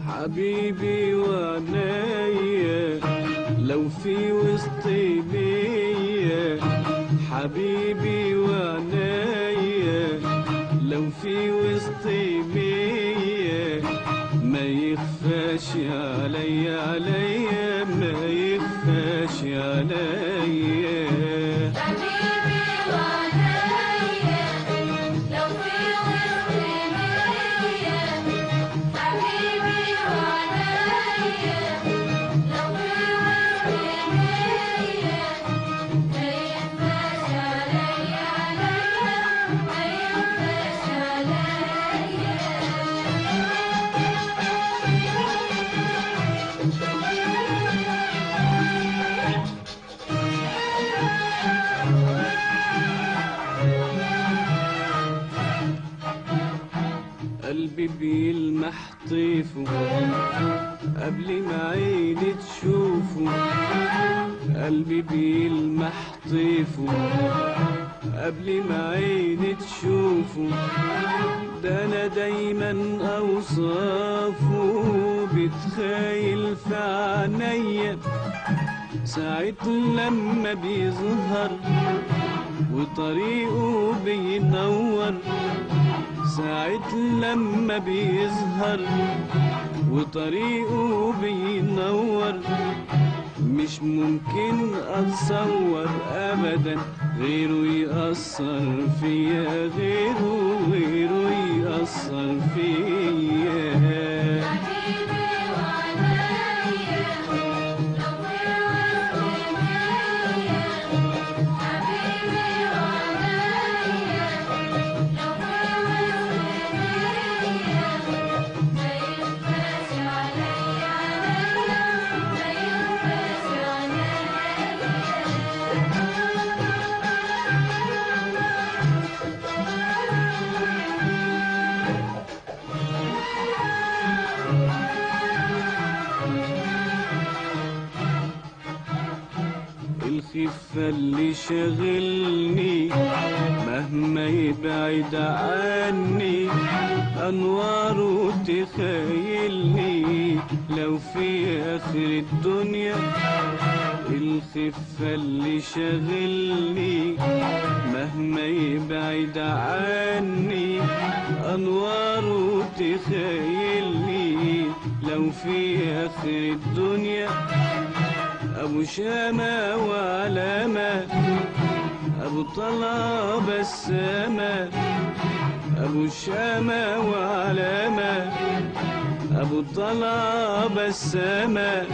حبيبي وعنايا لو في وسطي ليا، حبيبي وعنايا لو في وسطي ليا، ما يخفاش عليا ما يخفاش عليا. قلبي بيلمح طيفه قبل ما عيني تشوفه، قلبي بيلمح طيفه قبل ما عيني تشوفه، ده انا دايما اوصافه بتخيل في عينيا، ساعة لما بيظهر وطريقه بينور، ساعة لما بيظهر وطريقه بينور، مش ممكن اتصور ابدا غيره يأثر فيا، غيره يأثر فيا. الخفة اللي شاغلني مهما يبعد عني، أنواره تخيلني لو في آخر الدنيا. الخفة اللي شاغلني مهما يبعد عني، أنواره تخيلني لو في آخر الدنيا. أبو شامة وعلامة، أبو طلعة بسامة، أبو شامة وعلامة، أبو طلعة بسامة،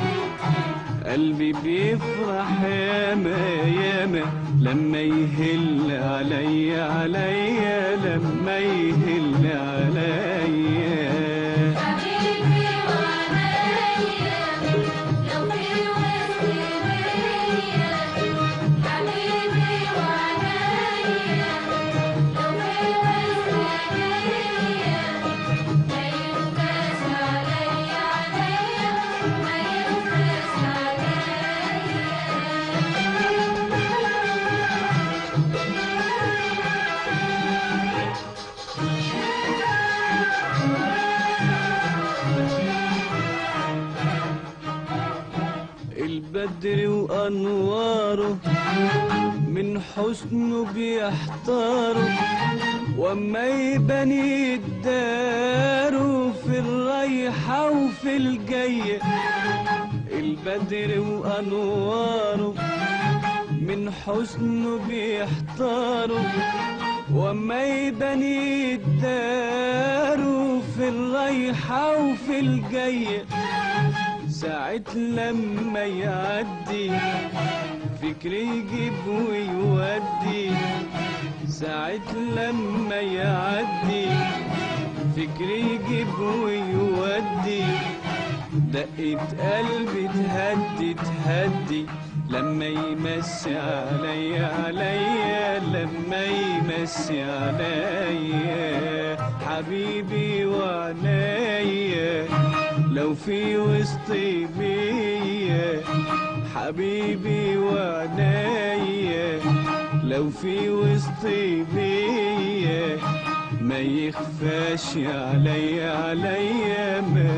قلبي بيفرح ياما لما يهل عليا لما يهل عليا. البدر وأنواره من حسنه بيحتاره، وما يبني الدار في الرايحة وفي الجاية. البدر وأنواره من حسنه بيحتاره، وما يبني الدار في الرايحة وفي الجاية. ساعة لما يعدي فكري يجيب ويودي، ساعة لما يعدي فكري يجيب ويودي، دقة قلبي تهدي تهدي لما يمسي عليا لما يمسي عليا حبيبي وعنايا لو في وسطي بيا، حبيبي وعنايا لو في وسطي بيا، ما يخفاش عليا ما